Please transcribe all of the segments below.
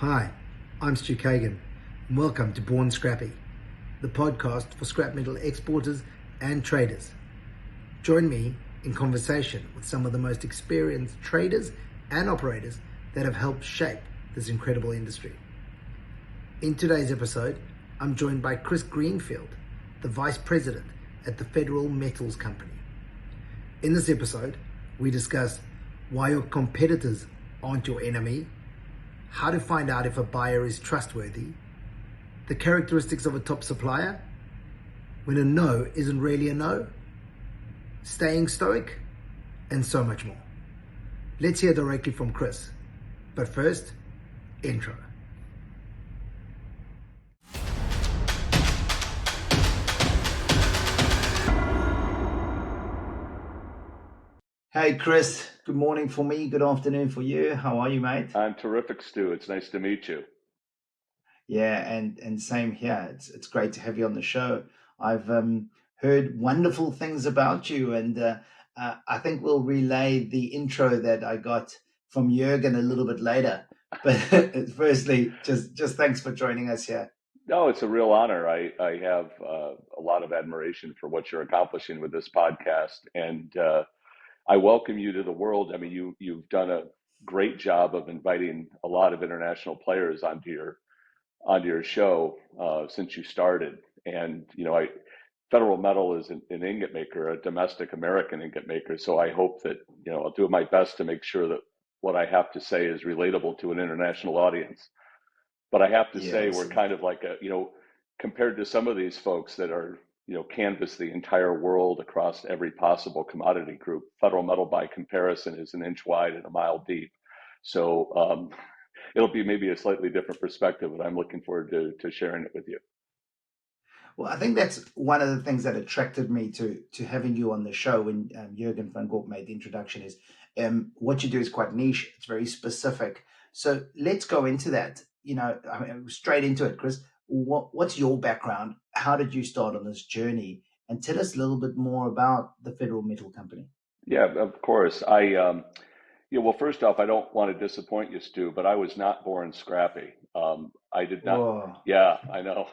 Hi, I'm Stu Kagan, and welcome to Born Scrappy, the podcast for scrap metal exporters and traders. Join me in conversation with some of the most experienced traders and operators that have helped shape this incredible industry. In today's episode, I'm joined by Chris Greenfield, the Vice President at the Federal Metals Company. In this episode, we discuss why your competitors aren't your enemy, how to find out if a buyer is trustworthy, the characteristics of a top supplier, when a no isn't really a no, staying stoic, and so much more. Let's hear directly from Chris. But first, intro. Hey Chris, good morning for me, good afternoon for you. How are you, mate? I'm terrific, Stu. It's nice to meet you. Yeah, and same here. It's great to have you on the show. I've heard wonderful things about you, and I think we'll relay the intro that I got from Jürgen a little bit later. But firstly, just thanks for joining us here. No, it's a real honor. I have a lot of admiration for what you're accomplishing with this podcast, and I welcome you to the world. I mean, you've done a great job of inviting a lot of international players onto your show since you started. And Federal Metal is an ingot maker, a domestic American ingot maker. So I hope that I'll do my best to make sure that what I have to say is relatable to an international audience. But I have to say, we're kind of like compared to some of these folks that are canvass the entire world across every possible commodity group. Federal Metal, by comparison, is an inch wide and a mile deep. So it'll be maybe a slightly different perspective, but I'm looking forward to sharing it with you. Well, I think that's one of the things that attracted me to having you on the show when Jürgen van Gorp made the introduction is what you do is quite niche. It's very specific. So let's go into that. Straight into it, Chris. What's your background? How did you start on this journey? And tell us a little bit more about the Federal Metal Company. Yeah, of course. Well, first off, I don't want to disappoint you, Stu, but I was not born scrappy. I did not. Whoa. Yeah, I know.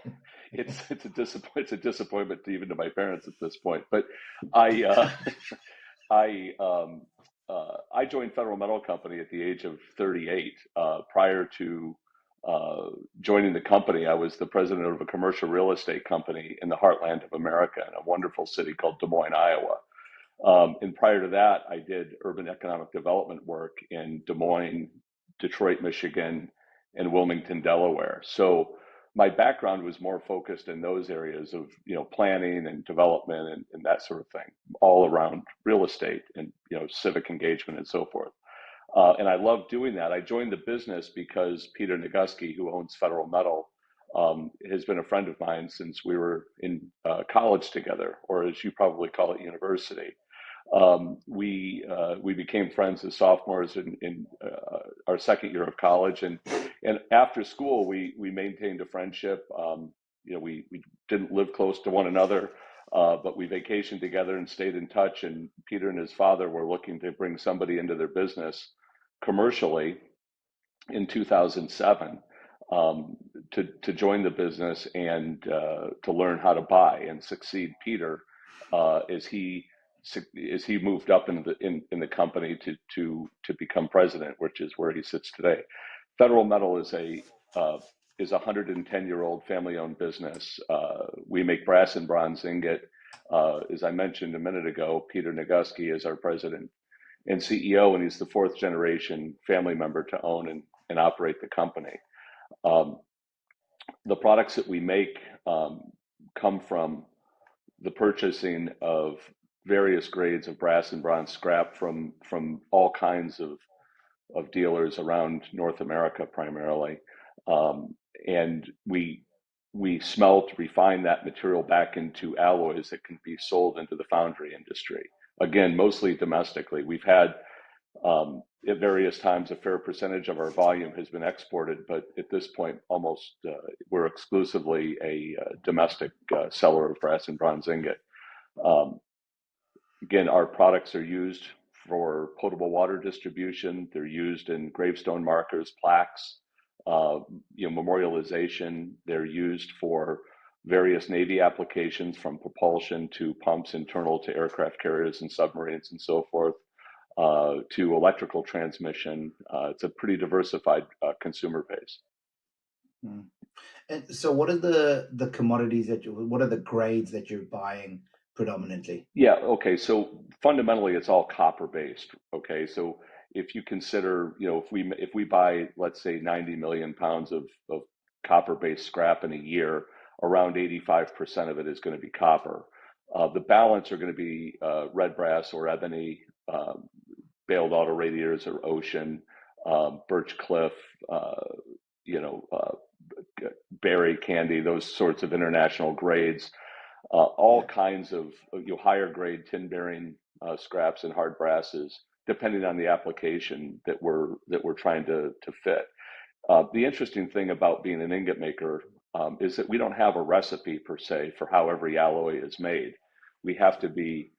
It's a disappointment even to my parents at this point. But I I joined Federal Metal Company at the age of 38. Prior to joining the company, I was the president of a commercial real estate company in the heartland of America in a wonderful city called Des Moines, Iowa. And prior to that, I did urban economic development work in Des Moines, Detroit, Michigan, and Wilmington, Delaware. So my background was more focused in those areas of planning and development and that sort of thing, all around real estate and civic engagement and so forth. And I love doing that. I joined the business because Peter Nagusky, who owns Federal Metal, has been a friend of mine since we were in college together, or as you probably call it, university. We became friends as sophomores in our second year of college, and after school we maintained a friendship. We didn't live close to one another, but we vacationed together and stayed in touch. And Peter and his father were looking to bring somebody into their business commercially in 2007 to join the business and to learn how to buy and succeed Peter as he moved up in the company to become president, which is where he sits today. Federal Metal is a 110-year-old family-owned business. We make brass and bronze ingot. As I mentioned a minute ago, Peter Nagusky is our president and CEO, and he's the fourth generation family member to own and operate the company. The products that we make come from the purchasing of various grades of brass and bronze scrap from all kinds of dealers around North America primarily. And we smelt, refine that material back into alloys that can be sold into the foundry industry. Again, mostly domestically. We've had at various times a fair percentage of our volume has been exported, but at this point almost we're exclusively a domestic seller of brass and bronze ingot. Again, our products are used for potable water distribution. They're used in gravestone markers, plaques, memorialization. They're used for various Navy applications, from propulsion to pumps internal to aircraft carriers and submarines and so forth, to electrical transmission. It's a pretty diversified consumer base. Mm. And so what are the commodities what are the grades that you're buying predominantly? Yeah, okay. So fundamentally, it's all copper based. Okay, so if you consider, if we buy, let's say, 90 million pounds of copper based scrap in a year, around 85% of it is going to be copper. The balance are going to be red brass or ebony, baled auto radiators or ocean, birch cliff, you know, uh, berry candy, those sorts of international grades, all Yeah. kinds of higher grade tin bearing scraps and hard brasses, depending on the application that we're trying to fit. The interesting thing about being an ingot maker is that we don't have a recipe per se for how every alloy is made. We have to be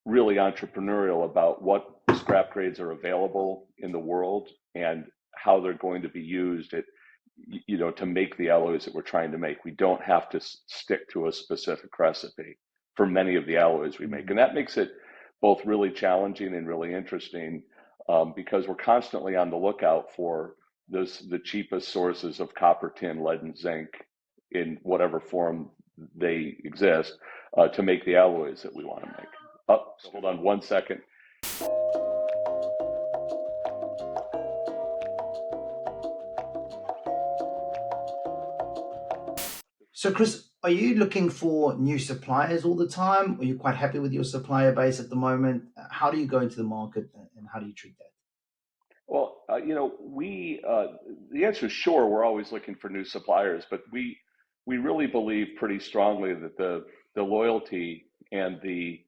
really entrepreneurial about what scrap grades are available in the world and how they're going to be used to make the alloys that we're trying to make. We don't have to stick to a specific recipe for many of the alloys we make. And that makes it both really challenging and really interesting, because we're constantly on the lookout for the cheapest sources of copper, tin, lead, and zinc in whatever form they exist, to make the alloys that we want to make. Oh, hold on one second. So Chris, are you looking for new suppliers all the time? Are you quite happy with your supplier base at the moment? How do you go into the market and how do you treat that? Well, the answer is sure. We're always looking for new suppliers, but we really believe pretty strongly that the loyalty and the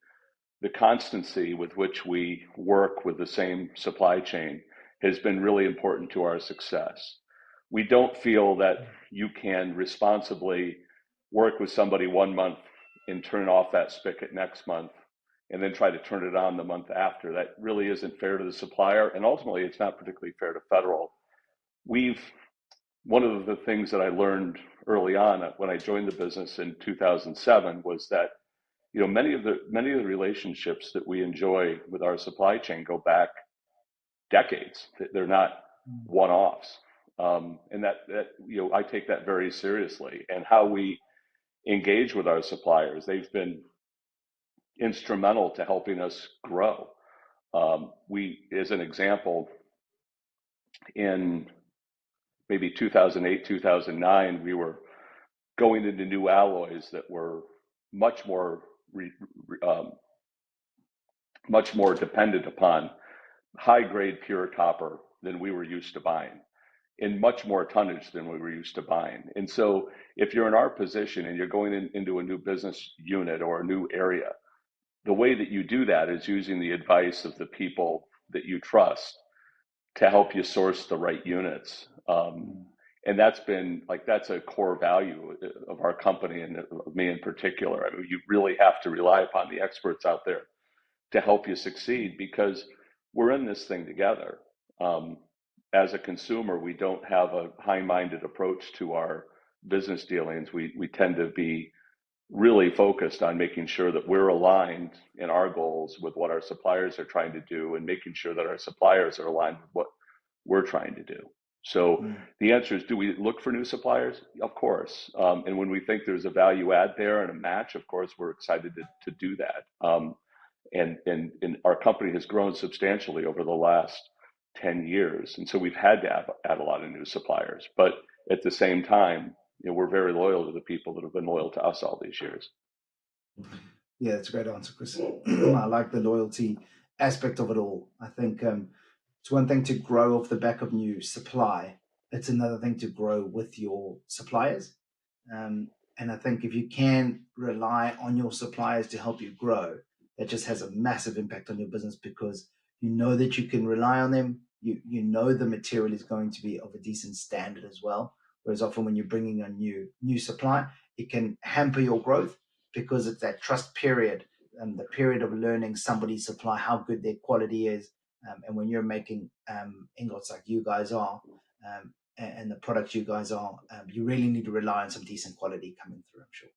constancy with which we work with the same supply chain has been really important to our success. We don't feel that you can responsibly work with somebody 1 month and turn off that spigot next month and then try to turn it on the month after. That really isn't fair to the supplier, and ultimately it's not particularly fair to Federal. We've One of the things that I learned early on when I joined the business in 2007 was that many of the relationships that we enjoy with our supply chain go back decades. They're not one-offs, and that I take that very seriously. And how we engage with our suppliers, they've been instrumental to helping us grow. As an example, in maybe 2008, 2009, we were going into new alloys that were much more much more dependent upon high grade pure copper than we were used to buying, in much more tonnage than we were used to buying. And so if you're in our position and you're going into a new business unit or a new area, the way that you do that is using the advice of the people that you trust to help you source the right units. And that's a core value of our company and of me in particular. I mean, you really have to rely upon the experts out there to help you succeed, because we're in this thing together. As a consumer, we don't have a high-minded approach to our business dealings. We tend to be really focused on making sure that we're aligned in our goals with what our suppliers are trying to do, and making sure that our suppliers are aligned with what we're trying to do. So the answer is, do we look for new suppliers? Of course. And when we think there's a value add there and a match, of course, we're excited to do that. And our company has grown substantially over the last 10 years. And so we've had to add a lot of new suppliers. But at the same time, we're very loyal to the people that have been loyal to us all these years. Yeah, that's a great answer, Chris. I like the loyalty aspect of it all. I think it's one thing to grow off the back of new supply. It's another thing to grow with your suppliers. And I think if you can rely on your suppliers to help you grow, that just has a massive impact on your business, because you know that you can rely on them. You know the material is going to be of a decent standard as well. Whereas often when you're bringing a new supply, it can hamper your growth, because it's that trust period and the period of learning somebody's supply, how good their quality is. And when you're making ingots like you guys are, and the products you guys are, you really need to rely on some decent quality coming through, I'm sure.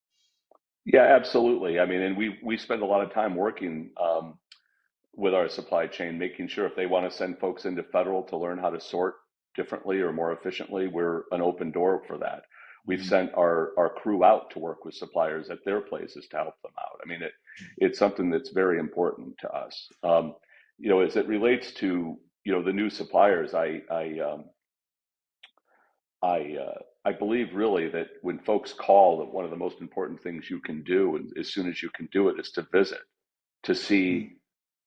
Yeah, absolutely. I mean, and we spend a lot of time working with our supply chain, making sure if they want to send folks into federal to learn how to sort differently or more efficiently, we're an open door for that. We've sent our crew out to work with suppliers at their places to help them out. I mean, it's something that's very important to us. As it relates to the new suppliers, I believe really that when folks call, that one of the most important things you can do, and as soon as you can do it, is to visit, to see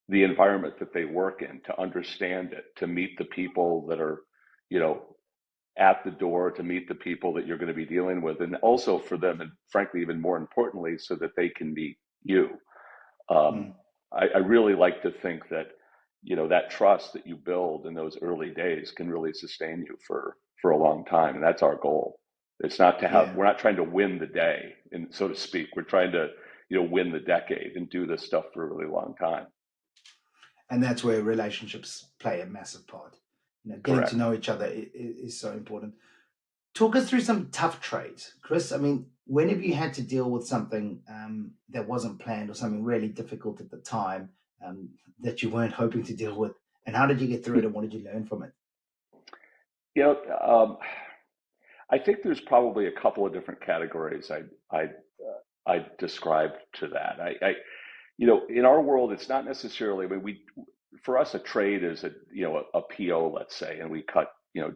the environment that they work in, to understand it, to meet the people that are, at the door, to meet the people that you're going to be dealing with, and also for them, and frankly, even more importantly, so that they can meet you. I really like to think that, that trust that you build in those early days can really sustain you for a long time. And that's our goal. It's not to have, we're not trying to win the day, and so to speak. We're trying to, win the decade and do this stuff for a really long time. And that's where relationships play a massive part. Getting Correct. to know each other is so important. Talk us through some tough trades, Chris. I mean, when have you had to deal with something that wasn't planned or something really difficult at the time that you weren't hoping to deal with? And how did you get through it, and what did you learn from it? I think there's probably a couple of different categories I describe to that. In our world, it's not necessarily, for us, a trade is a PO, let's say, and we cut,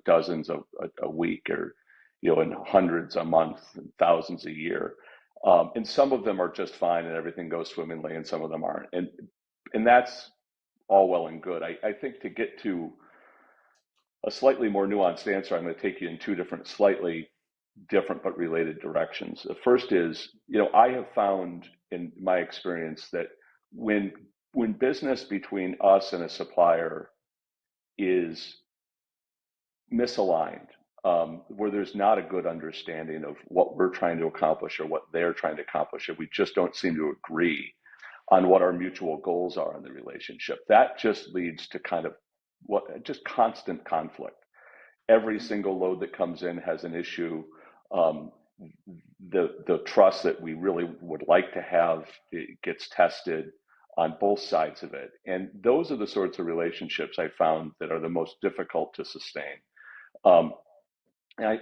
dozens a week, or, and hundreds a month, and thousands a year. And some of them are just fine and everything goes swimmingly, and some of them aren't. And that's all well and good. I think to get to a slightly more nuanced answer, I'm going to take you in two slightly different but related directions. The first is, I have found in my experience that when business between us and a supplier is misaligned, where there's not a good understanding of what we're trying to accomplish or what they're trying to accomplish, and we just don't seem to agree on what our mutual goals are in the relationship, that just leads to just constant conflict. Every single load that comes in has an issue. The trust that we really would like to have, it gets tested on both sides of it. And those are the sorts of relationships I found that are the most difficult to sustain. And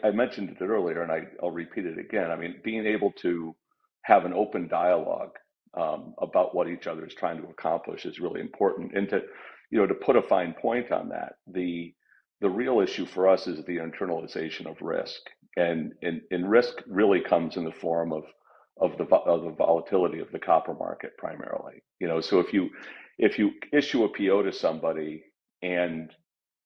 I mentioned it earlier, and I'll repeat it again. I mean, being able to have an open dialogue about what each other is trying to accomplish is really important. And to put a fine point on that, the real issue for us is the internalization of risk, and risk really comes in the form of the volatility of the copper market primarily. So if you issue a PO to somebody, and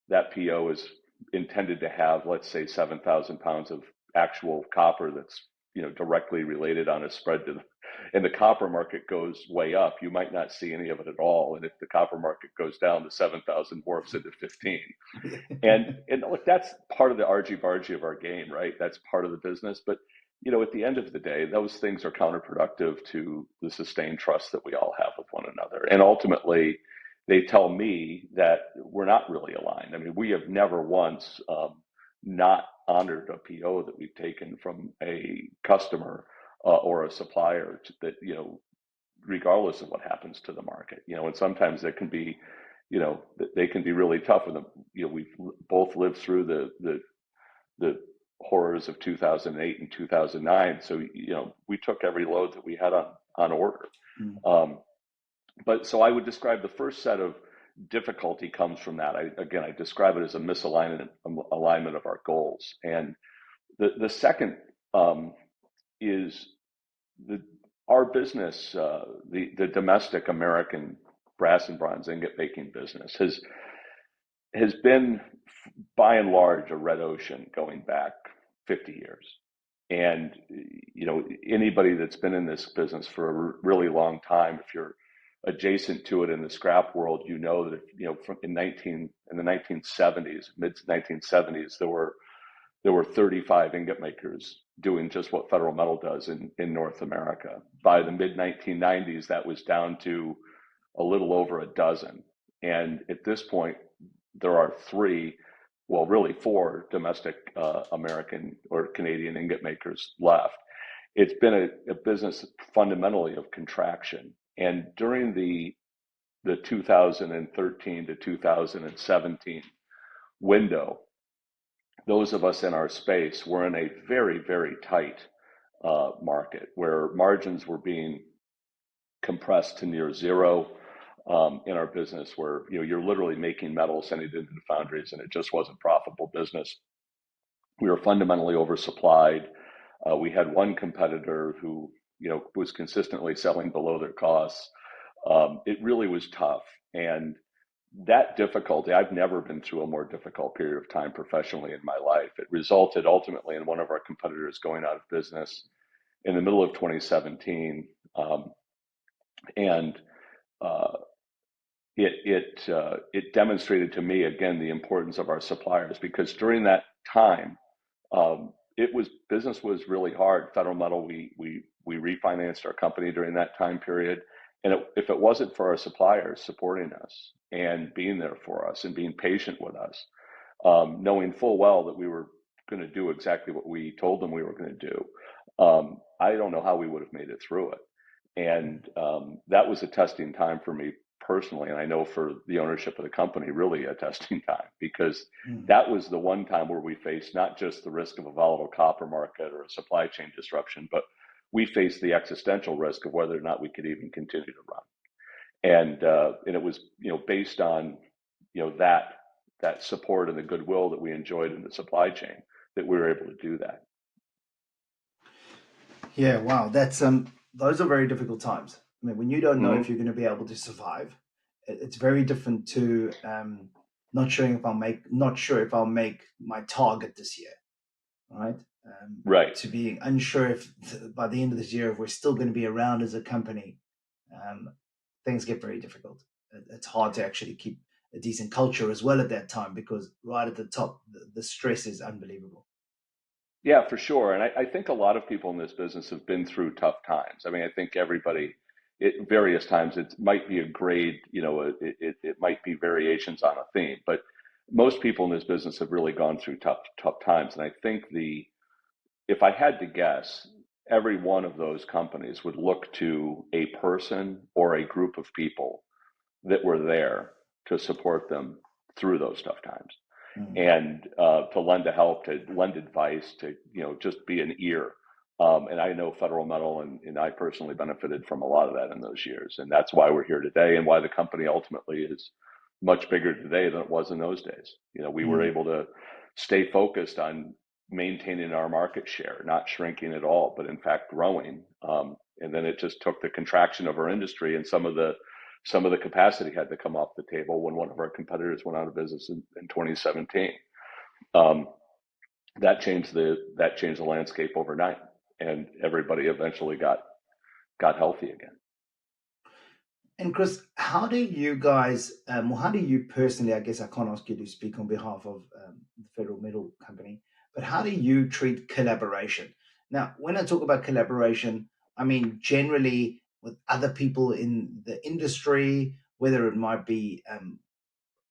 that PO is intended to have, let's say, 7,000 pounds of actual copper that's directly related on a spread to and the copper market goes way up, you might not see any of it at all. And if the copper market goes down, the 7,000 morphs into 15. And look, that's part of the argy-bargy of our game, right? That's part of the business. But, at the end of the day, those things are counterproductive to the sustained trust that we all have with one another. And ultimately, they tell me that we're not really aligned. I mean, we have never once not honored a PO that we've taken from a customer or a supplier that, regardless of what happens to the market, and sometimes that can be, they can be really tough. And we've both lived through the horrors of 2008 and 2009. So, we took every load that we had on order. But so I would describe the first set of difficulty comes from that. I describe it as a misalignment, alignment of our goals. And the second is our business, the domestic American brass and bronze ingot making business has been, by and large, a red ocean going back 50 years. And anybody that's been in this business for a really long time, if you're adjacent to it in the scrap world, that in the 1970s, mid 1970s, there were 35 ingot makers doing just what Federal Metal does in North America. By the mid 1990s, that was down to a little over a dozen. And at this point, there are three well, really 4 domestic American or Canadian ingot makers left. It's been a business fundamentally of contraction. And during the 2013 to 2017 window, those of us in our space were in a very, very tight market where margins were being compressed to near zero in our business, where you're literally making metal, sending it into the foundries, and it just wasn't profitable business. We were fundamentally oversupplied. We had one competitor who was consistently selling below their costs. It really was tough, and that difficulty, I've never been through a more difficult period of time professionally in my life. It resulted ultimately in one of our competitors going out of business in the middle of 2017. And it demonstrated to me again the importance of our suppliers, because during that time, business was really hard. Federal Metal, we refinanced our company during that time period, and if it wasn't for our suppliers supporting us and being there for us and being patient with us, knowing full well that we were going to do exactly what we told them we were going to do, I don't know how we would have made it through it. And that was a testing time for me personally, and I know for the ownership of the company, really a testing time, because that was the one time where we faced not just the risk of a volatile copper market or a supply chain disruption, but we faced the existential risk of whether or not we could even continue to run. And it was based on that support and the goodwill that we enjoyed in the supply chain that we were able to do that. Yeah, wow, that's those are very difficult times. I mean, when you don't know if you're going to be able to survive, it's very different to not sure if I'll make my target this year, right? Right. To being unsure if by the end of this year, if we're still going to be around as a company, things get very difficult. It's hard to actually keep a decent culture as well at that time, because right at the top, the stress is unbelievable. Yeah, for sure. And I think a lot of people in this business have been through tough times. I mean, I think everybody at various times, it might be a grade, it might be variations on a theme, but most people in this business have really gone through tough times. And I think if I had to guess, every one of those companies would look to a person or a group of people that were there to support them through those tough times. And to lend a help, to lend advice, to just be an ear. And I know Federal Metal and I personally benefited from a lot of that in those years, and that's why we're here today, and why the company ultimately is much bigger today than it was in those days. We were able to stay focused on maintaining our market share, not shrinking at all, but in fact growing. And then it just took the contraction of our industry, and some of the capacity had to come off the table when one of our competitors went out of business in 2017. That changed the landscape overnight, and everybody eventually got healthy again. And Chris, how do you guys, how do you personally, I guess I can't ask you to speak on behalf of the Federal Metal Company, but how do you treat collaboration? Now, when I talk about collaboration, I mean generally with other people in the industry, whether it might be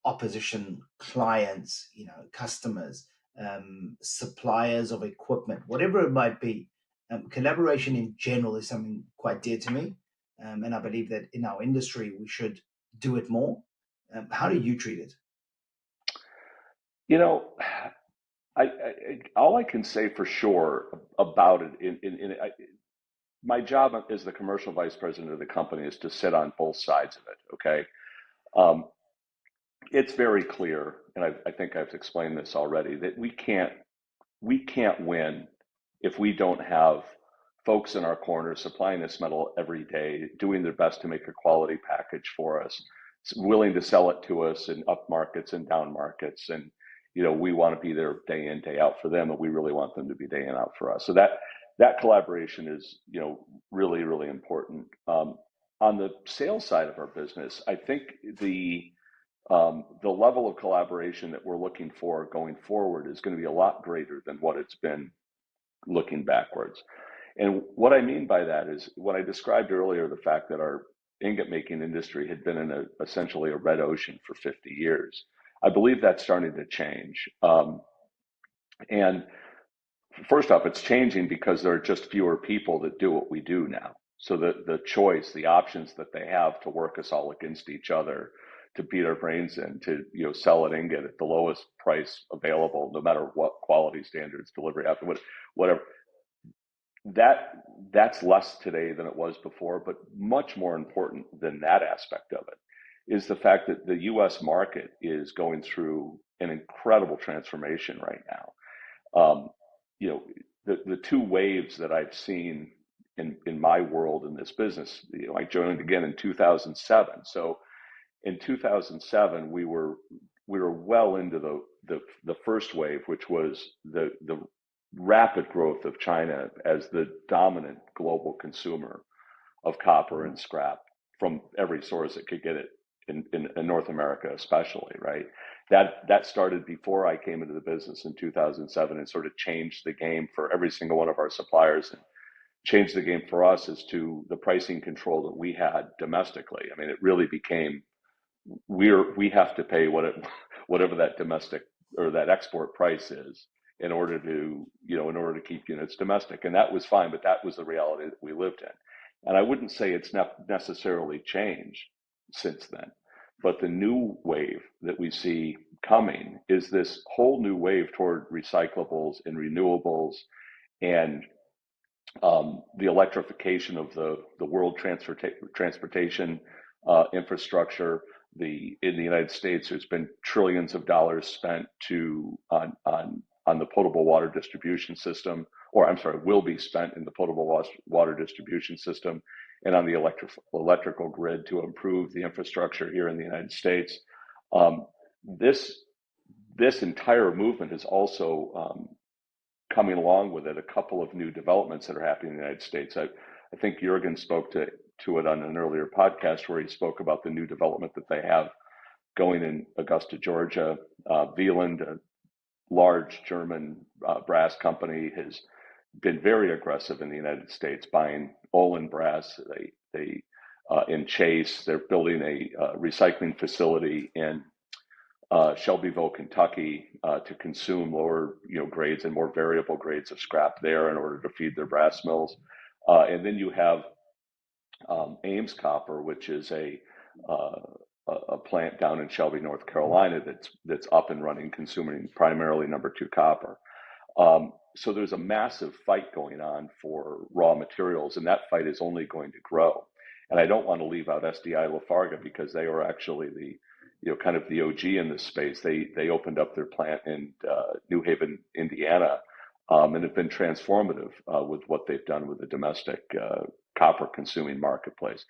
opposition clients, customers, suppliers of equipment, whatever it might be. Collaboration in general is something quite dear to me. And I believe that in our industry, we should do it more. How do you treat it? All I can say for sure about it, my job as the commercial vice president of the company is to sit on both sides of it. Okay. It's very clear, and I think I've explained this already, that we can't win if we don't have folks in our corner supplying this metal every day, doing their best to make a quality package for us, willing to sell it to us in up markets and down markets. And, we want to be there day in, day out for them, and we really want them to be day in, out for us. So that collaboration is, really, really important. On the sales side of our business, I think the level of collaboration that we're looking for going forward is going to be a lot greater than what it's been looking backwards. And what I mean by that is what I described earlier, the fact that our ingot making industry had been in essentially a red ocean for 50 years. I believe that's starting to change. And first off, it's changing because there are just fewer people that do what we do now. So the choice, the options that they have to work us all against each other, to beat our brains in, to sell an ingot at the lowest price available, no matter what quality standards, delivery, whatever. That's less today than it was before, but much more important than that aspect of it is the fact that the U.S. market is going through an incredible transformation right now. The two waves that I've seen in my world in this business, I joined again in 2007. So in 2007, we were well into the first wave, which was the rapid growth of China as the dominant global consumer of copper and scrap from every source it could get it in North America, especially, right? That started before I came into the business in 2007 and sort of changed the game for every single one of our suppliers, and changed the game for us as to the pricing control that we had domestically. I mean, it really became we have to pay whatever that domestic or that export price is in order to keep units domestic, and that was fine, but that was the reality that we lived in. And I wouldn't say it's not necessarily changed since then, but the new wave that we see coming is this whole new wave toward recyclables and renewables, and the electrification of the world transportation infrastructure. In the United States, there's been trillions of dollars spent on the potable water distribution system, or I'm sorry, will be spent in the potable water distribution system and on the electrical grid to improve the infrastructure here in the United States. This entire movement is also coming along with it a couple of new developments that are happening in the United States. I think Jürgen spoke to it on an earlier podcast where he spoke about the new development that they have going in Augusta, Georgia. Wieland, a large German brass company, has been very aggressive in the United States, buying Olin brass. They in Chase, they're building a recycling facility in Shelbyville, Kentucky, to consume lower grades and more variable grades of scrap there in order to feed their brass mills. And then you have Ames Copper, which is a plant down in Shelby, North Carolina, that's up and running, consuming primarily number 2 copper. So there's a massive fight going on for raw materials, and that fight is only going to grow. And I don't want to leave out SDI Lafarga because they were actually kind of the OG in this space. They opened up their plant in New Haven, Indiana, and have been transformative with what they've done with the domestic copper consuming marketplace.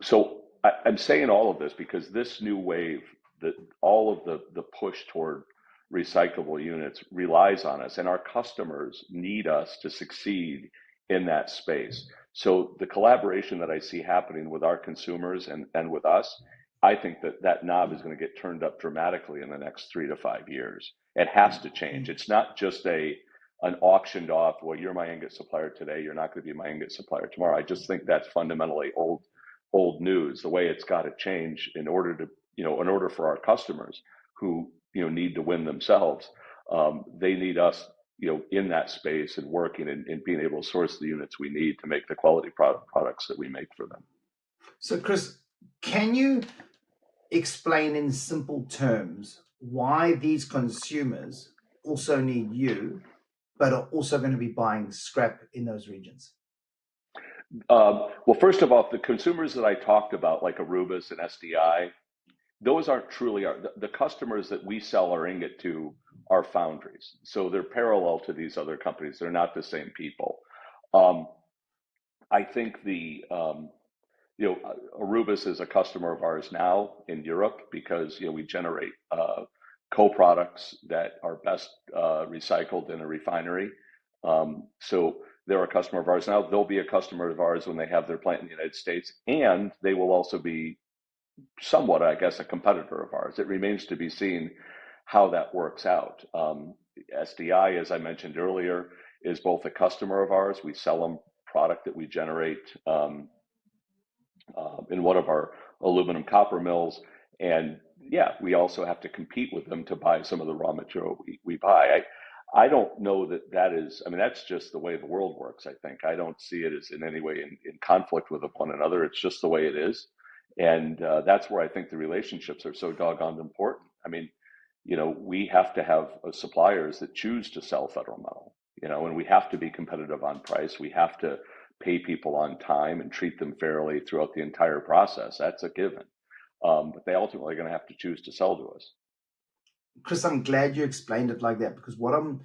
So I'm saying all of this because this new wave, that all of the push toward recyclable units relies on us, and our customers need us to succeed in that space. So the collaboration that I see happening with our consumers and with us, I think that knob is going to get turned up dramatically in the next 3 to 5 years. It has to change. It's not just an auctioned off, well, you're my ingot supplier today, you're not going to be my ingot supplier tomorrow. I just think that's fundamentally old news. The way it's got to change in order for our customers who need to win themselves, they need us in that space and working and being able to source the units we need to make the quality products that we make for them. So Chris, can you explain in simple terms why these consumers also need you, but are also going to be buying scrap in those regions? Well, first of all, the consumers that I talked about, like Arubis and SDI, those aren't truly the customers that we sell our ingot to are foundries. So they're parallel to these other companies. They're not the same people. I think Arubis is a customer of ours now in Europe because we generate co-products that are best recycled in a refinery. So they're a customer of ours now. They'll be a customer of ours when they have their plant in the United States, and they will also be somewhat, I guess, a competitor of ours. It remains to be seen how that works out. SDI, as I mentioned earlier, is both a customer of ours. We sell them product that we generate in one of our aluminum copper mills, and yeah, we also have to compete with them to buy some of the raw material we buy. I don't know that that is, I mean, that's just the way the world works, I think. I don't see it as in any way in conflict with one another. It's just the way it is. And that's where I think the relationships are so doggone important. I mean, we have to have suppliers that choose to sell federal metal, and we have to be competitive on price. We have to pay people on time and treat them fairly throughout the entire process. That's a given. But they ultimately are going to have to choose to sell to us. Chris, I'm glad you explained it like that, because what I'm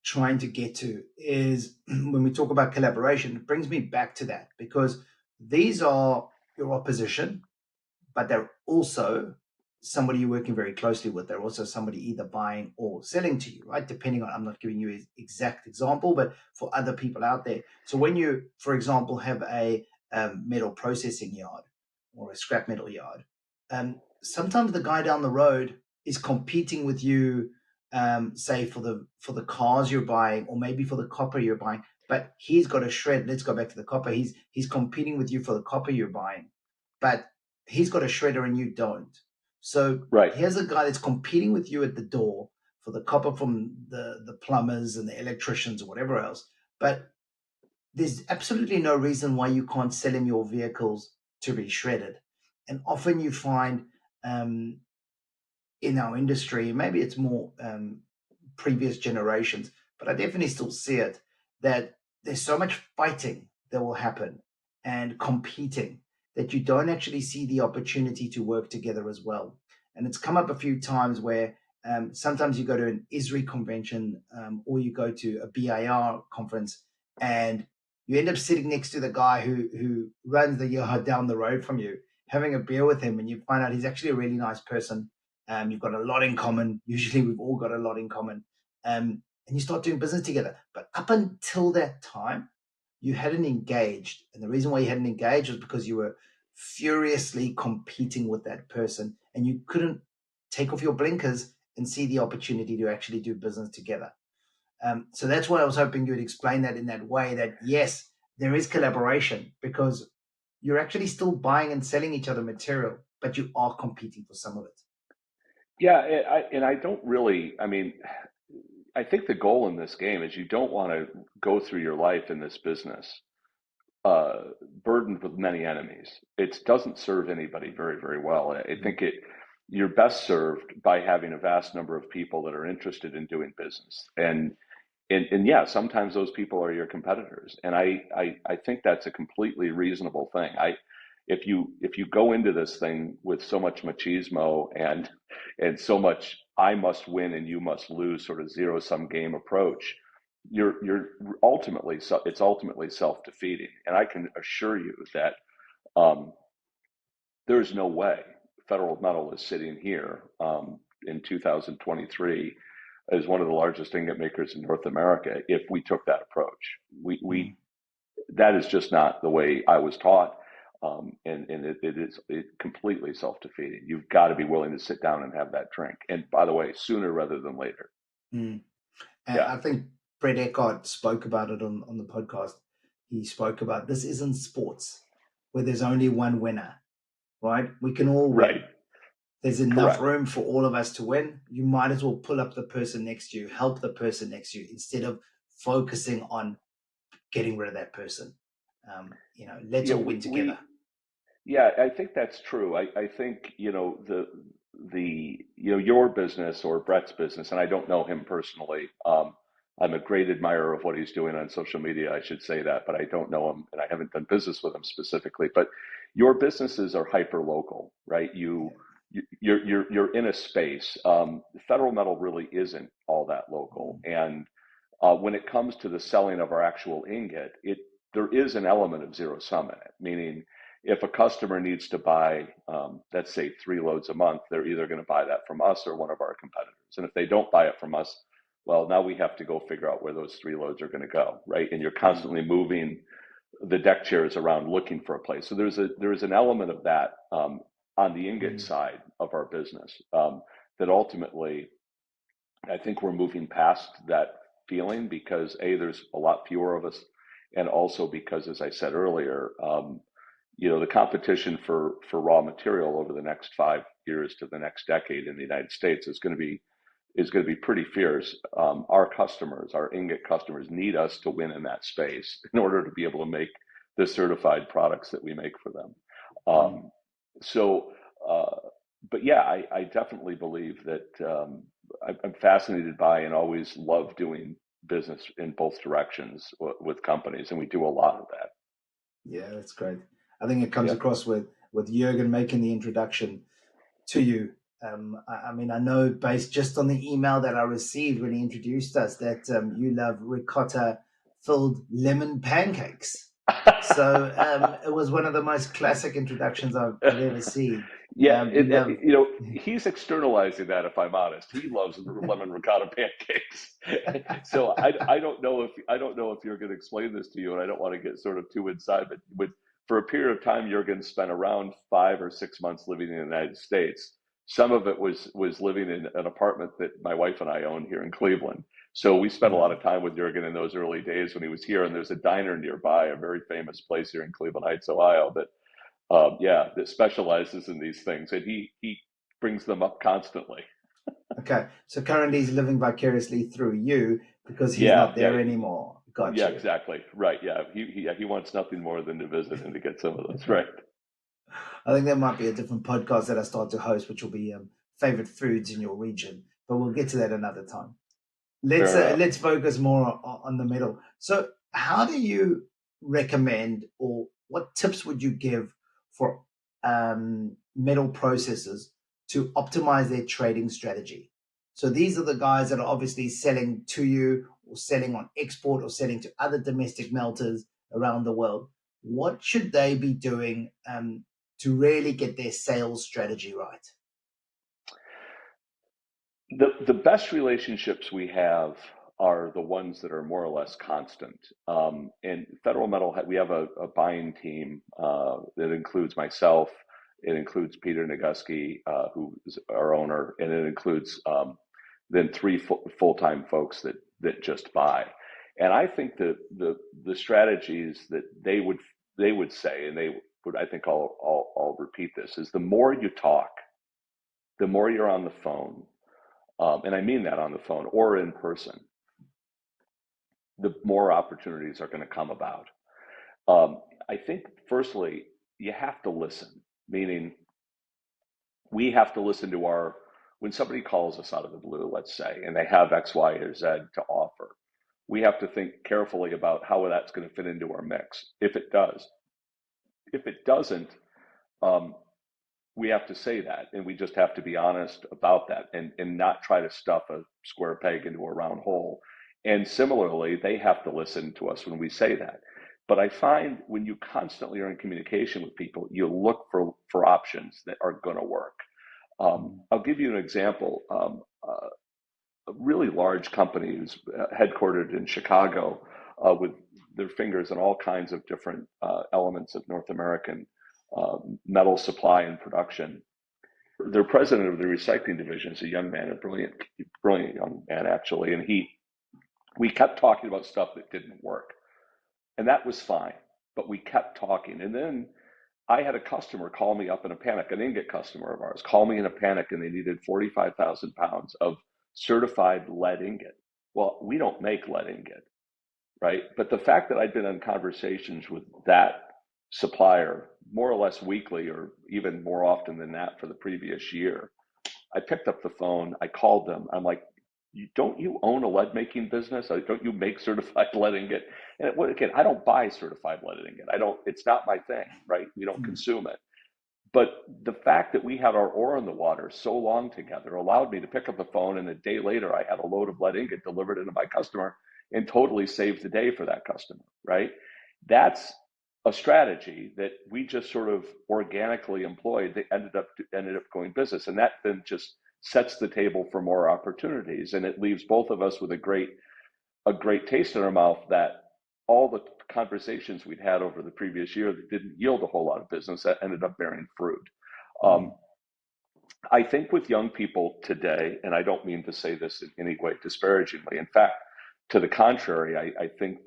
trying to get to is when we talk about collaboration, it brings me back to that, because these are your opposition, but they're also somebody you're working very closely with. They're also somebody either buying or selling to you, right? Depending on, I'm not giving you an exact example, but for other people out there. So when you, for example, have a metal processing yard or a scrap metal yard, sometimes the guy down the road is competing with you, say for the cars you're buying, or maybe for the copper you're buying, but he's got a shred. Let's go back to the copper. He's competing with you for the copper you're buying, but he's got a shredder and you don't. So Right. here's a guy that's competing with you at the door for the copper from the plumbers and the electricians or whatever else. But there's absolutely no reason why you can't sell him your vehicles to be shredded. And often you find in our industry, maybe it's more previous generations, but I definitely still see it, that there's so much fighting that will happen and competing that you don't actually see the opportunity to work together as well. And it's come up a few times where sometimes you go to an ISRI convention or you go to a BIR conference and you end up sitting next to the guy who runs the yard down the road from you, having a beer with him, and you find out he's actually a really nice person. You've got a lot in common. Usually we've all got a lot in common. And you start doing business together. But up until that time, you hadn't engaged. And the reason why you hadn't engaged was because you were furiously competing with that person and you couldn't take off your blinkers and see the opportunity to actually do business together. So that's why I was hoping you would explain that in that way, that yes, there is collaboration because you're actually still buying and selling each other material, but you are competing for some of it. Yeah, and I don't really, I mean, I think the goal in this game is you don't want to go through your life in this business burdened with many enemies. It doesn't serve anybody very, very well. I think you're best served by having a vast number of people that are interested in doing business. And yeah, sometimes those people are your competitors. And I think that's a completely reasonable thing. If you go into this thing with so much machismo and so much I must win and you must lose sort of zero sum game approach, you're ultimately it's ultimately self-defeating. And I can assure you that there's no way Federal Metal is sitting here in 2023 as one of the largest ingot makers in North America if we took that approach. We that is just not the way I was taught. And it is completely self-defeating. You've got to be willing to sit down and have that drink. And by the way, sooner rather than later. And Yeah. I think Brett Eckhart spoke about it on the podcast. He spoke about this isn't sports where there's only one winner, right? We can all win. Right. There's enough Correct. room for all of us to win. You might as well pull up the person next to you, help the person next to you, instead of focusing on getting rid of that person. Let's all win together. Yeah, I think that's true. I think, your business or Brett's business, and I don't know him personally. I'm a great admirer of what he's doing on social media. I should say that, but I don't know him and I haven't done business with him specifically. But your businesses are hyper local, right? You're in a space. Federal Metal really isn't all that local, and when it comes to the selling of our actual ingot, there is an element of zero sum in it, meaning if a customer needs to buy, let's say 3 loads a month, they're either going to buy that from us or one of our competitors. And if they don't buy it from us, well, now we have to go figure out where those 3 loads are going to go, right? And you're constantly moving the deck chairs around looking for a place. So there is an element of that on the ingot side of our business that ultimately, I think we're moving past that feeling because there's a lot fewer of us, and also because, as I said earlier, the competition for raw material over the next 5 years to the next decade in the United States is going to be pretty fierce. Our customers, our ingot customers, need us to win in that space in order to be able to make the certified products that we make for them. So, but yeah, I definitely believe that I'm fascinated by and always love doing business in both directions with companies, and we do a lot of that. Yeah, that's great. I think it comes Yeah. across with Jürgen making the introduction to you. I mean, I know based just on the email that I received when he introduced us that you love ricotta-filled lemon pancakes. So it was one of the most classic introductions I've ever seen. Yeah, You he's externalizing that. If I'm honest, he loves lemon ricotta pancakes. So I don't know if you're going to explain this to you, and I don't want to get sort of too inside. But for a period of time, Jurgen spent around 5 or 6 months living in the United States. Some of it was living in an apartment that my wife and I own here in Cleveland. So we spent a lot of time with Jurgen in those early days when he was here. And there's a diner nearby, a very famous place here in Cleveland Heights, Ohio, that that specializes in these things, and he brings them up constantly. Okay, so currently he's living vicariously through you because he's not there anymore. Got you. you. Exactly. Right. Yeah. He wants nothing more than to visit and to get some of those. Right. I think there might be a different podcast that I start to host, which will be favorite foods in your region, but we'll get to that another time. Let's focus more on the middle. So, how do you recommend, or what tips would you give for metal processors to optimize their trading strategy? So these are the guys that are obviously selling to you, or selling on export, or selling to other domestic melters around the world. What should they be doing to really get their sales strategy right? The best relationships we have are the ones that are more or less constant. And Federal Metal, we have a buying team that includes myself. It includes Peter Nagusky, who is our owner, and it includes then 3 full-time folks that just buy. And I think the strategies that they would say, and they would, I think I'll repeat this, is the more you talk, the more you're on the phone, and I mean that on the phone or in person, the more opportunities are going to come about. I think, firstly, you have to listen, meaning we have to listen to when somebody calls us out of the blue, let's say, and they have X, Y, or Z to offer, we have to think carefully about how that's going to fit into our mix, if it does. If it doesn't, we have to say that, and we just have to be honest about that and not try to stuff a square peg into a round hole. And similarly, they have to listen to us when we say that. But I find when you constantly are in communication with people, you look for options that are going to work. I'll give you an example. A really large company who's headquartered in Chicago with their fingers in all kinds of different elements of North American metal supply and production. Their president of the recycling division is a young man, a brilliant young man, actually. And we kept talking about stuff that didn't work. And that was fine, but we kept talking. And then I had a customer call me up in a panic, an ingot customer of ours, call me in a panic, and they needed 45,000 pounds of certified lead ingot. Well, we don't make lead ingot, right? But the fact that I'd been in conversations with that supplier more or less weekly, or even more often than that for the previous year, I picked up the phone, I called them. I'm like, don't you own a lead making business? Don't you make certified lead ingot? And again, I don't buy certified lead ingot. It's not my thing, right? We don't consume it. But the fact that we had our oar in the water so long together allowed me to pick up the phone, and a day later I had a load of lead ingot delivered into my customer and totally saved the day for that customer, right? That's a strategy that we just sort of organically employed that ended up going business. And that then just sets the table for more opportunities. And it leaves both of us with a great taste in our mouth that all the conversations we'd had over the previous year that didn't yield a whole lot of business, that ended up bearing fruit. I think with young people today, and I don't mean to say this in any way disparagingly, in fact, to the contrary, I think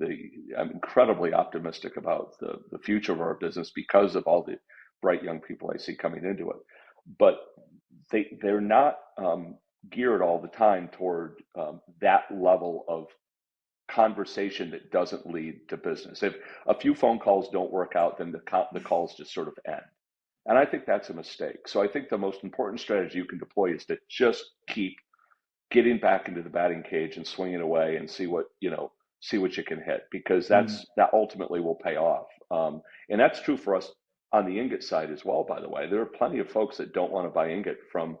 I'm incredibly optimistic about the future of our business because of all the bright young people I see coming into it. But they're not geared all the time toward that level of conversation that doesn't lead to business. If a few phone calls don't work out, then the calls just sort of end. And I think that's a mistake. So I think the most important strategy you can deploy is to just keep getting back into the batting cage and swinging away and see what you can hit, because that ultimately will pay off. And that's true for us on the ingot side as well, by the way. There are plenty of folks that don't want to buy ingot from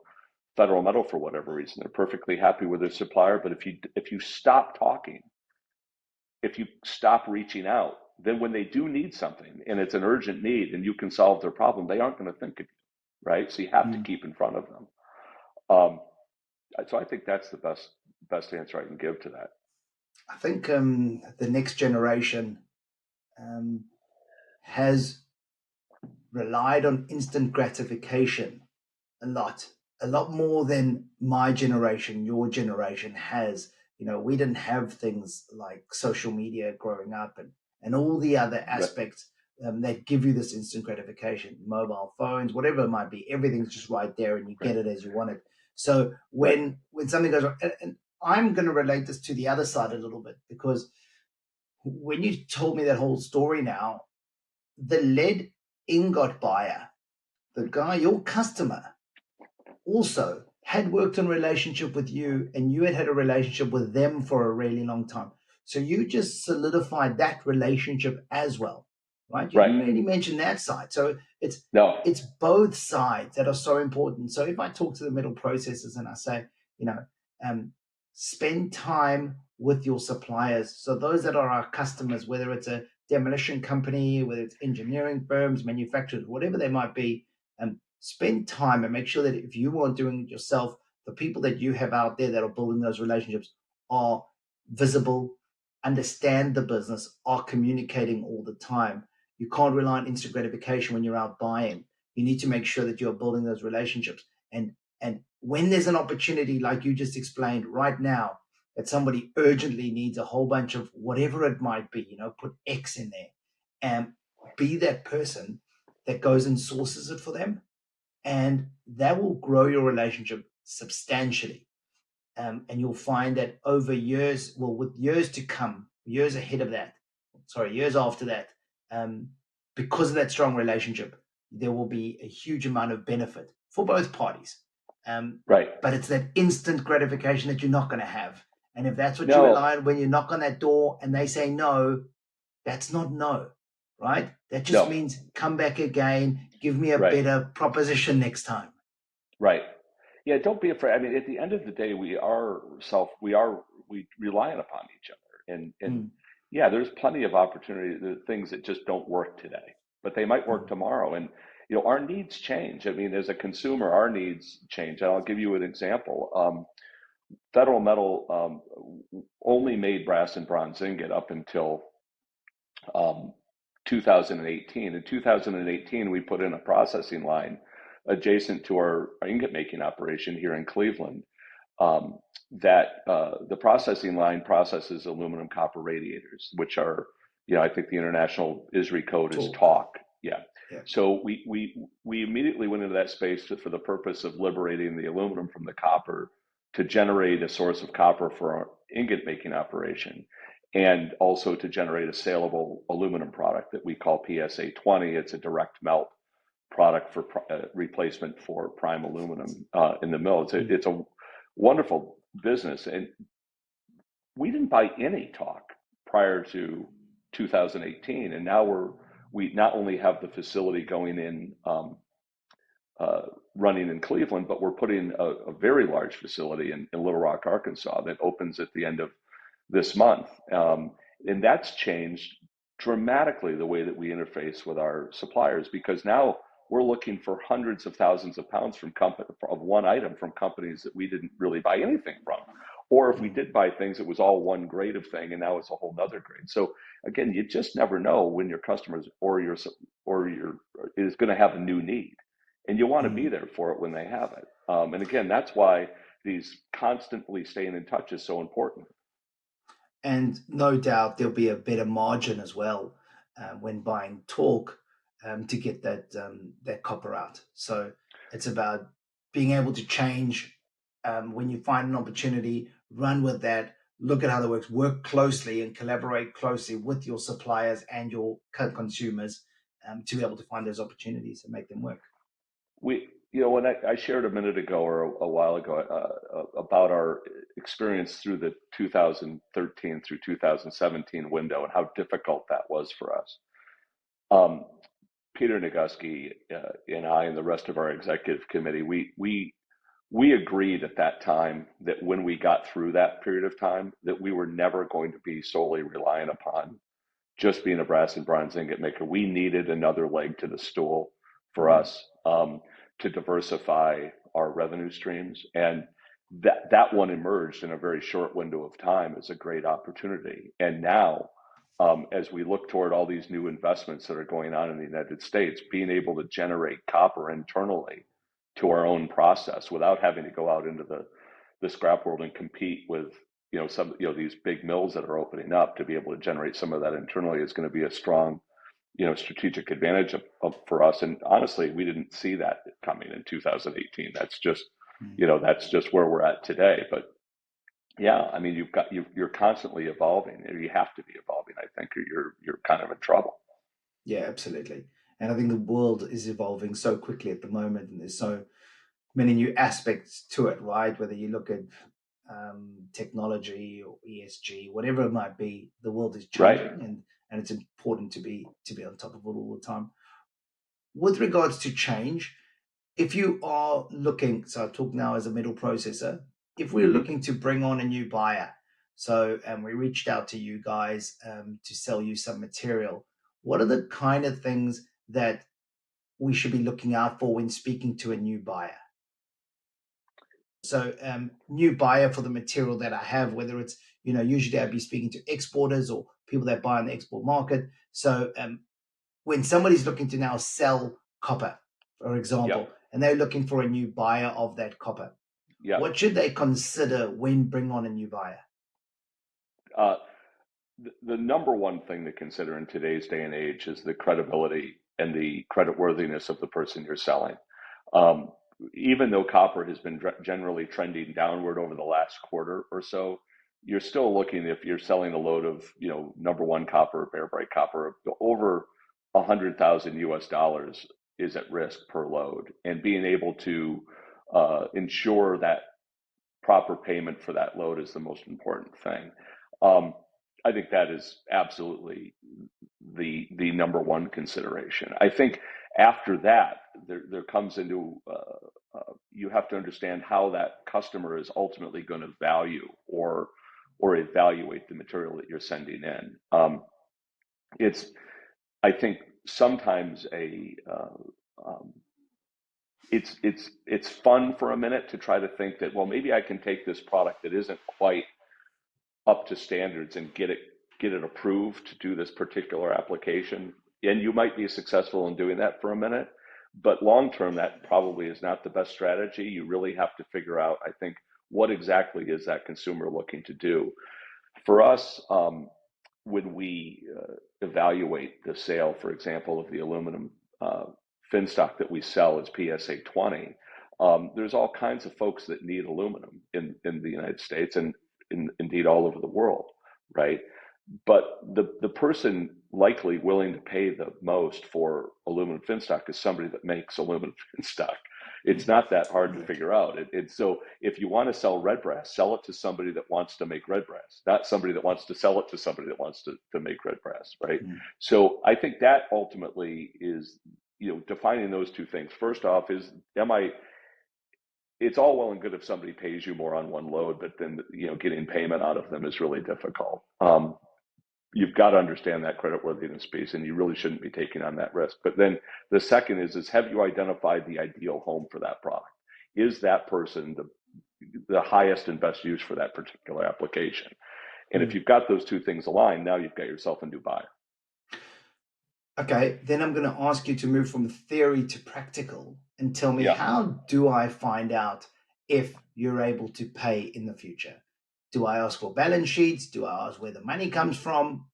Federal Metal for whatever reason. They're perfectly happy with their supplier, but if you stop talking, if you stop reaching out, then when they do need something and it's an urgent need and you can solve their problem, they aren't going to think of you, right? So you have to keep in front of them. So I think that's the best answer I can give to that. I think the next generation has relied on instant gratification a lot more than my generation, your generation has. We didn't have things like social media growing up and all the other aspects that give you this instant gratification, mobile phones, whatever it might be, everything's just right there and you get it as you want it. So when something goes wrong, and I'm going to relate this to the other side a little bit, because when you told me that whole story now, the lead ingot buyer, the guy, your customer, also had worked on a relationship with you and you had a relationship with them for a really long time. So you just solidified that relationship as well, right? You didn't really mention that side. So it's both sides that are so important. So if I talk to the middle processors and I say, spend time with your suppliers. So those that are our customers, whether it's a demolition company, whether it's engineering firms, manufacturers, whatever they might be, spend time and make sure that if you are doing it yourself, the people that you have out there that are building those relationships are visible, understand the business, are communicating all the time. You can't rely on instant gratification when you're out buying. You need to make sure that you're building those relationships. And when there's an opportunity, like you just explained right now, that somebody urgently needs a whole bunch of whatever it might be, put X in there and be that person that goes and sources it for them. And that will grow your relationship substantially. And you'll find that over years, with years to come, years ahead of that, years after that, because of that strong relationship, there will be a huge amount of benefit for both parties. But it's that instant gratification that you're not going to have. And if that's what you rely on when you knock on that door and they say no, that's not no, right? That just means come back again, give me a better proposition next time. Right. Yeah, don't be afraid. I mean, at the end of the day, we rely upon each other. And there's plenty of opportunity, things that just don't work today, but they might work tomorrow. And, our needs change. I mean, as a consumer, our needs change. And I'll give you an example. Federal Metal only made brass and bronze ingot up until 2018. In 2018, we put in a processing line adjacent to our ingot making operation here in Cleveland. That the processing line processes aluminum copper radiators, which are, I think the international ISRI code is TALC. Yeah. So we immediately went into that space for the purpose of liberating the aluminum from the copper to generate a source of copper for our ingot making operation, and also to generate a saleable aluminum product that we call PSA20. It's a direct melt product for replacement for prime aluminum in the mill. It's a wonderful business, and we didn't buy any TALC prior to 2018, and now we not only have the facility going in running in Cleveland, but we're putting a very large facility in Little Rock, Arkansas, that opens at the end of this month, and that's changed dramatically the way that we interface with our suppliers, because now we're looking for hundreds of thousands of pounds of one item from companies that we didn't really buy anything from. Or if we did buy things, it was all one grade of thing, and now it's a whole nother grade. So again, you just never know when your customers or your is going to have a new need, and you want to be there for it when they have it. And again, that's why these constantly staying in touch is so important. And no doubt there'll be a better margin as well when buying torque to get that copper out. So it's about being able to change when you find an opportunity, run with that, look at how that works, work closely and collaborate closely with your suppliers and your consumers to be able to find those opportunities and make them work. When I shared a minute ago or a while ago about our experience through the 2013 through 2017 window and how difficult that was for us. Peter Naguski and I and the rest of our executive committee, we agreed at that time that when we got through that period of time, that we were never going to be solely reliant upon just being a brass and bronze ingot maker. We needed another leg to the stool for us to diversify our revenue streams. And that one emerged in a very short window of time as a great opportunity. And now, as we look toward all these new investments that are going on in the United States, being able to generate copper internally to our own process without having to go out into the scrap world and compete with these big mills that are opening up, to be able to generate some of that internally is going to be a strong strategic advantage for us. And honestly, we didn't see that coming in 2018. That's just where we're at today. But yeah, I mean, you're constantly evolving, and you have to be evolving, I think, or you're kind of in trouble. Yeah, absolutely. And I think the world is evolving so quickly at the moment, and there's so many new aspects to it, right? Whether you look at technology or ESG, whatever it might be, the world is changing, Right. and it's important to be on top of it all the time. With regards to change, if you are looking, so I talk now as a metal processor, if we're looking to bring on a new buyer, so we reached out to you guys to sell you some material, what are the kind of things that we should be looking out for when speaking to a new buyer? So new buyer for the material that I have, whether it's, usually I'd be speaking to exporters or people that buy in the export market. So when somebody's looking to now sell copper, for example, and they're looking for a new buyer of that copper, what should they consider when bring on a new buyer? The number one thing to consider in today's day and age is the credibility and the creditworthiness of the person you're selling. Even though copper has been generally trending downward over the last quarter or so, you're still looking, if you're selling a load of, number one copper, bare bright copper, over $100,000 is at risk per load. And being able to ensure that proper payment for that load is the most important thing. I think that is absolutely the number one consideration. I think after that, there comes into you have to understand how that customer is ultimately going to value or evaluate the material that you're sending in. I think sometimes it's fun for a minute to try to think that, well, maybe I can take this product that isn't quite up to standards and get it approved to do this particular application. And you might be successful in doing that for a minute, but long term, that probably is not the best strategy. You really have to figure out, I think, what exactly is that consumer looking to do. For us, when we evaluate the sale, for example, of the aluminum fin stock that we sell as PSA 20, there's all kinds of folks that need aluminum in the United States and indeed all over the world, right? But the person likely willing to pay the most for aluminum fin stock is somebody that makes aluminum fin stock. It's not that hard to figure out. So if you want to sell red brass, sell it to somebody that wants to make red brass, not somebody that wants to sell it to somebody that wants to make red brass, right? Mm-hmm. So I think that ultimately is, defining those two things. First off is, it's all well and good if somebody pays you more on one load, but then, getting payment out of them is really difficult. You've got to understand that creditworthiness piece, and you really shouldn't be taking on that risk. But then the second is have you identified the ideal home for that product? Is that person the highest and best use for that particular application? And if you've got those two things aligned, now you've got yourself a new buyer. Okay, then I'm going to ask you to move from theory to practical and tell me, how do I find out if you're able to pay in the future? Do I ask for balance sheets? Do I ask where the money comes from?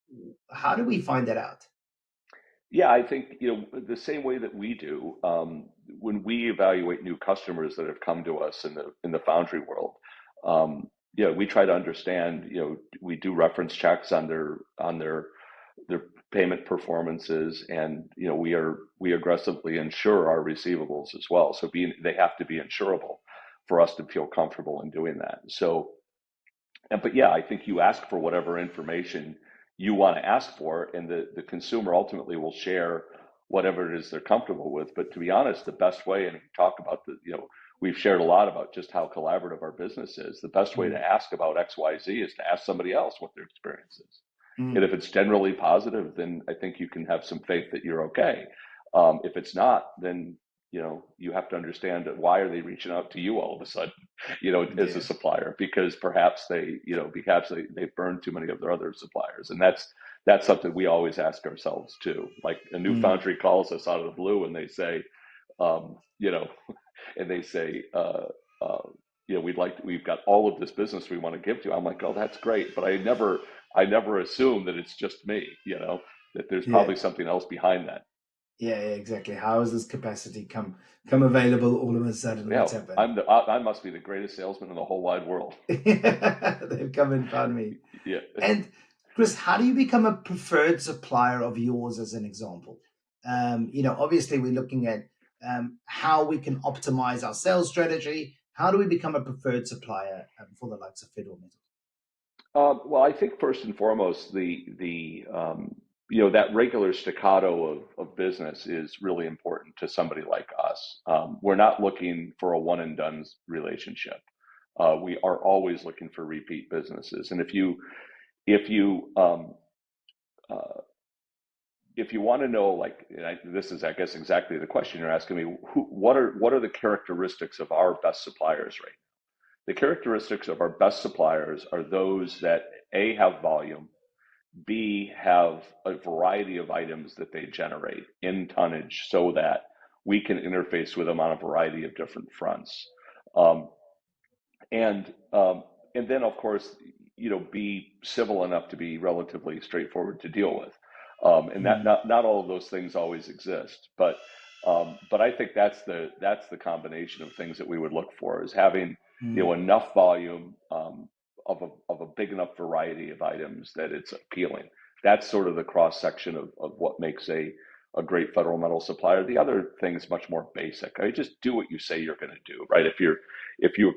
How do we find that out? Yeah, I think, the same way that we do, when we evaluate new customers that have come to us in the foundry world, we try to understand, we do reference checks on their payment performances, and we aggressively insure our receivables as well. So they have to be insurable for us to feel comfortable in doing that. So, but yeah, I think you ask for whatever information you want to ask for, and the consumer ultimately will share whatever it is they're comfortable with. But to be honest, the best way, and we talk about we've shared a lot about just how collaborative our business is. The best way to ask about XYZ is to ask somebody else what their experience is. And if it's generally positive, then I think you can have some faith that you're okay. If it's not, then you have to understand why are they reaching out to you all of a sudden, as a supplier, because perhaps they've burned too many of their other suppliers. And that's something we always ask ourselves too. Like a new foundry calls us out of the blue and they say, and they say, we've got all of this business we want to give to you. I'm like, oh, that's great. But I never assume that it's just me, that there's probably something else behind that. Yeah, exactly. How has this capacity come available all of a sudden? What's happened? I must be the greatest salesman in the whole wide world. They've come and found me. Yeah. And Chris, how do you become a preferred supplier of yours, as an example? Obviously we're looking at how we can optimize our sales strategy. How do we become a preferred supplier for the likes of Federal Metals? Well, I think first and foremost, that regular staccato of business is really important to somebody like us. We're not looking for a one and done relationship. We are always looking for repeat businesses. And if you want to know, this is, I guess, exactly the question you're asking me. What are the characteristics of our best suppliers right now? The characteristics of our best suppliers are those that A, have volume, B, have a variety of items that they generate in tonnage so that we can interface with them on a variety of different fronts. And then, of course, be civil enough to be relatively straightforward to deal with. And that not all of those things always exist, but I think that's the combination of things that we would look for, is having enough volume of a big enough variety of items that it's appealing. That's sort of the cross section of what makes a great Federal Metal supplier. The other thing is much more basic. Just do what you say you're going to do, right? If you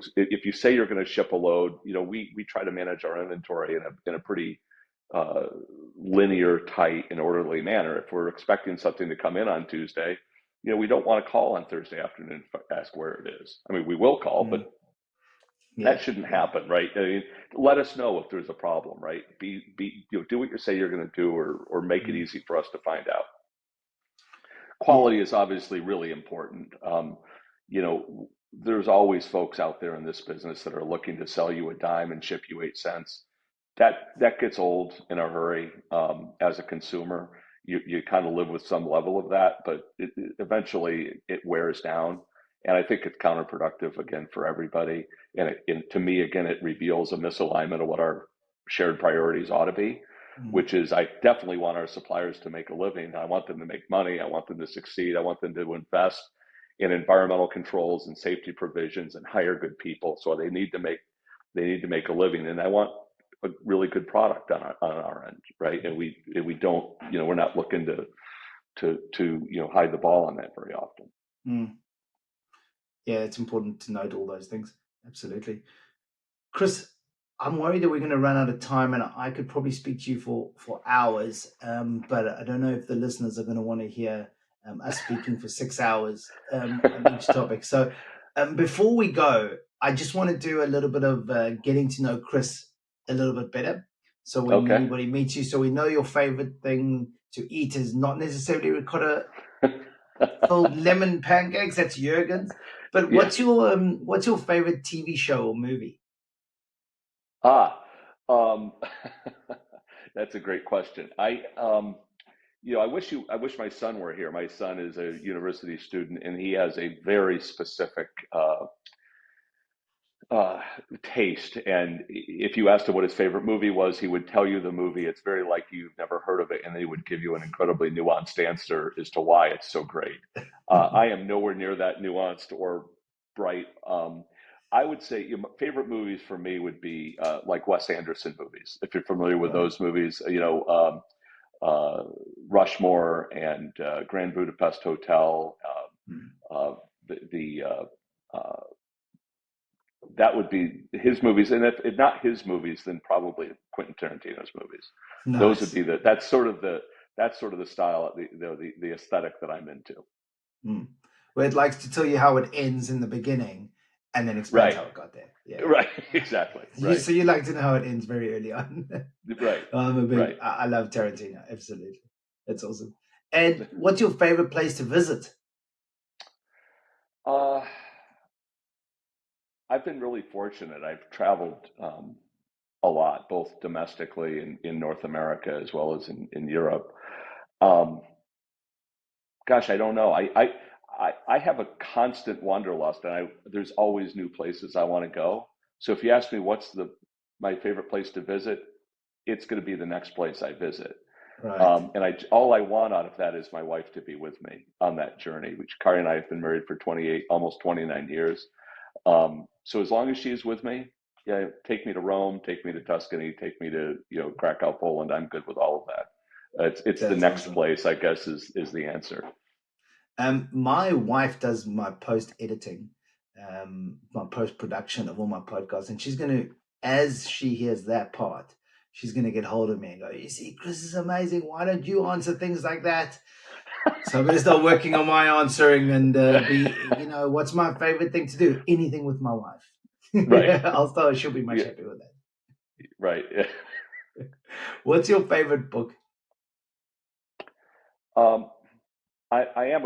say you're going to ship a load, we try to manage our inventory in a pretty linear, tight, and orderly manner. If we're expecting something to come in on Tuesday, we don't want to call on Thursday afternoon and ask where it is. I mean, we will call, but that shouldn't happen, right? I mean, let us know if there's a problem, right? Do what you say you're going to do, or make it easy for us to find out. Quality is obviously really important. There's always folks out there in this business that are looking to sell you a dime and ship you 8 cents. That gets old in a hurry. As a consumer, you kind of live with some level of that, but eventually it wears down. And I think it's counterproductive, again, for everybody. And to me, again, it reveals a misalignment of what our shared priorities ought to be, which is, I definitely want our suppliers to make a living. I want them to make money. I want them to succeed. I want them to invest in environmental controls and safety provisions and hire good people. So they need to make a living. And I want a really good product on our end, right? And we don't, we're not looking to hide the ball on that very often. Yeah, it's important to note all those things. Absolutely. Chris, I'm worried that we're going to run out of time, and I could probably speak to you for hours, but I don't know if the listeners are going to want to hear us speaking for 6 hours on each topic. So before we go, I just want to do a little bit of getting to know Chris a little bit better. So when anybody meets you, so we know your favorite thing to eat is not necessarily ricotta filled lemon pancakes. That's Jurgen's. But what's your favorite TV show or movie? That's a great question. I wish my son were here. My son is a university student, and he has a very specific uh, taste. And if you asked him what his favorite movie was, he would tell you the movie. It's very likely you've never heard of it, and he would give you an incredibly nuanced answer as to why it's so great. I am nowhere near that nuanced or bright. I would say favorite movies for me would be like Wes Anderson movies. If you're familiar with Right. those movies, Rushmore and Grand Budapest Hotel. Mm. The That would be his movies, and if not his movies, then probably Quentin Tarantino's movies. Those would Nice. be that's sort of the style, the aesthetic that I'm into. Mm. Where it likes to tell you how it ends in the beginning and then explains Right, how it got there. Yeah. right, exactly, right, So you like to know how it ends very early on. right, I right. I love Tarantino. Absolutely. That's awesome. And what's your favorite place to visit? Uh, I've been really fortunate. I've traveled a lot, both domestically in North America as well as in Europe. Um, Gosh, I don't know. I have a constant wanderlust, and there's always new places I want to go. So if you ask me what's my favorite place to visit, it's going to be the next place I visit. Right. And all I want out of that is my wife to be with me on that journey, which Kari and I have been married for 28, almost 29 years. So as long as she's with me, yeah, take me to Rome, take me to Tuscany, take me to, Krakow, Poland. I'm good with all of that. It's the That's next awesome. place, I guess, is the answer. My wife does my post editing, my post production of all my podcasts, and she's going to, as she hears that part, she's going to get hold of me and go, "You see, Chris is amazing. Why don't you answer things like that?" So I'm going to start working on my answering and what's my favorite thing to do? Anything with my Right. wife. I'll start. She'll be much Yeah. happier with that. Right. What's your favorite book? Um, I am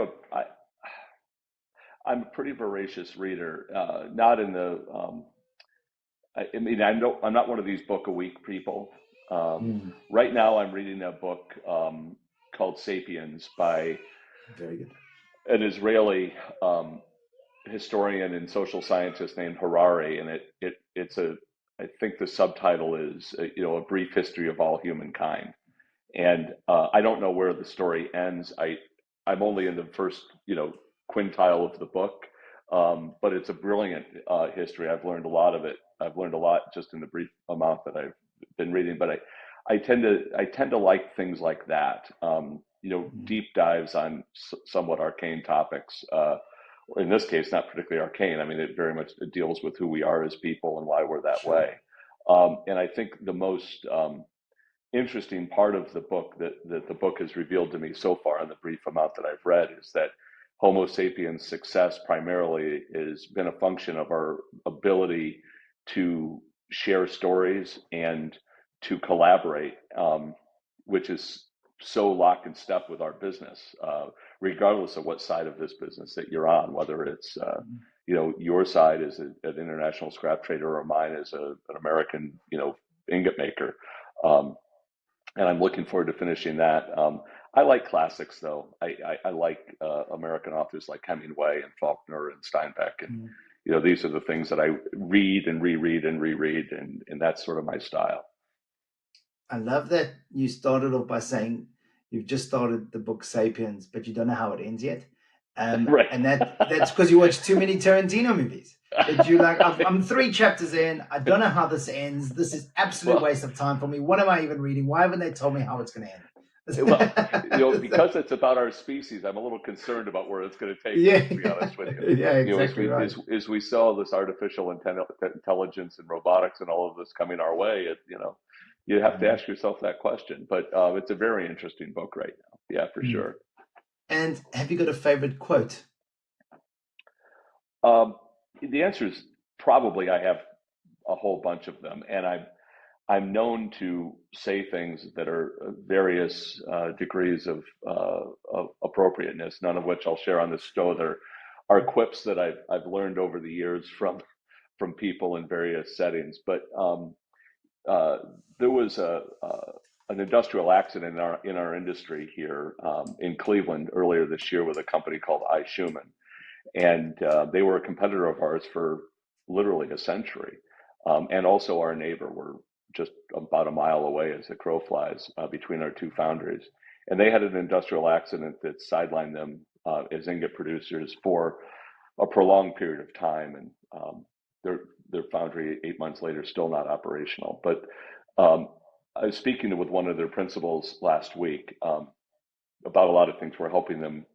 I'm a pretty voracious reader. Not in the I mean, I'm not one of these book a week people. Mm, Right now, I'm reading a book called *Sapiens* by very good. an Israeli historian and social scientist named Harari, and it's I think the subtitle is a brief history of all humankind. And I don't know where the story ends. I'm only in the first quintile of the book, but it's a brilliant history. I've learned a lot just in the brief amount that I've been reading. But I tend to like things like that. Mm, Deep dives on somewhat arcane topics. In this case, not particularly arcane. I mean, it deals with who we are as people and why we're that sure. way. And I think the most interesting part of the book that the book has revealed to me so far in the brief amount that I've read is that Homo sapiens' success primarily has been a function of our ability to share stories and to collaborate, which is so lock and step with our business, regardless of what side of this business that you're on, whether it's Mm. your side is an international scrap trader or mine is an American ingot maker. Um, and I'm looking forward to finishing that. I like classics, though. I like American authors like Hemingway and Faulkner and Steinbeck, and Mm. these are the things that I read and reread and reread, and that's sort of my style. I love that you started off by saying you've just started the book *Sapiens*, but you don't know how it ends yet. Right. And that's because you watch too many Tarantino movies. That you like, I'm 3 chapters in. I don't know how this ends. This is absolute Well, waste of time for me. What am I even reading? Why haven't they told me how it's going to end? well, because it's about our species, I'm a little concerned about where it's going to take us, Yeah, to be honest with you. yeah, As exactly we right. as we saw this artificial intelligence and robotics and all of this coming our way, you have to Mm. ask yourself that question. But it's a very interesting book right now. Yeah, for Mm. sure. And have you got a favorite quote? Um, the answer is probably I have a whole bunch of them, and I'm known to say things that are various degrees of appropriateness, none of which I'll share on this show. There are quips that I've learned over the years from people in various settings. But uh, there was an industrial accident in our industry here in Cleveland earlier this year with a company called I. Schumann, and they were a competitor of ours for literally a century. And also our neighbor, we're just about a mile away as the crow flies between our two foundries. And they had an industrial accident that sidelined them as ingot producers for a prolonged period of time. And their foundry 8 months later still not operational. But I was speaking with one of their principals last week about a lot of things. We're helping them,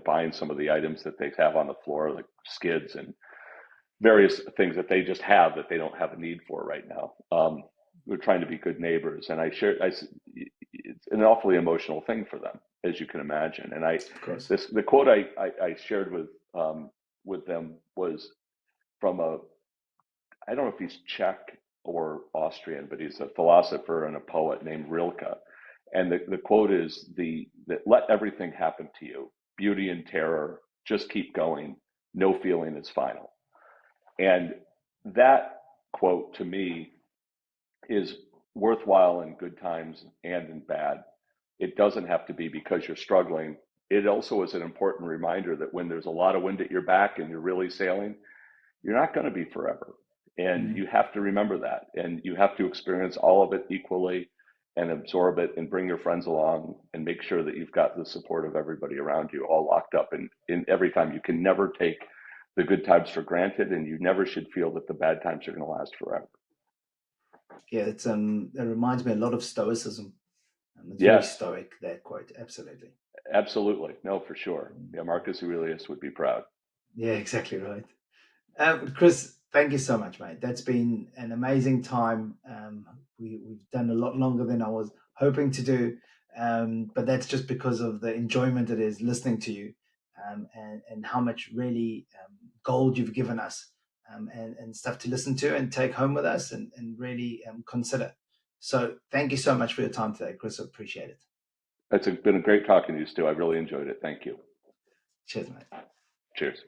buying some of the items that they have on the floor, like skids and various things that they just have that they don't have a need for right now. We're trying to be good neighbors, and it's an awfully emotional thing for them, as you can imagine. And the quote I shared with them was from I don't know if he's Czech or Austrian, but he's a philosopher and a poet named Rilke. And the quote is that let everything happen to you, beauty and terror, just keep going. No feeling is final. And that quote to me is worthwhile in good times and in bad. It doesn't have to be because you're struggling. It also is an important reminder that when there's a lot of wind at your back and you're really sailing, you're not going to be forever. And you have to remember that. And you have to experience all of it equally and absorb it and bring your friends along and make sure that you've got the support of everybody around you all locked up in every time. You can never take the good times for granted, and you never should feel that the bad times are going to last forever. Yeah, it reminds me a lot of stoicism. It's very stoic, that quote. Absolutely. No, for sure. Yeah, Marcus Aurelius would be proud. Yeah, exactly right. Chris, thank you so much, mate. That's been an amazing time. We've done a lot longer than I was hoping to do, but that's just because of the enjoyment it is listening to you, and how much really gold you've given us, and stuff to listen to and take home with us and really consider. So thank you so much for your time today, Chris. I appreciate it. It's been a great talking to you, Stu. I really enjoyed it. Thank you. Cheers, mate. Cheers.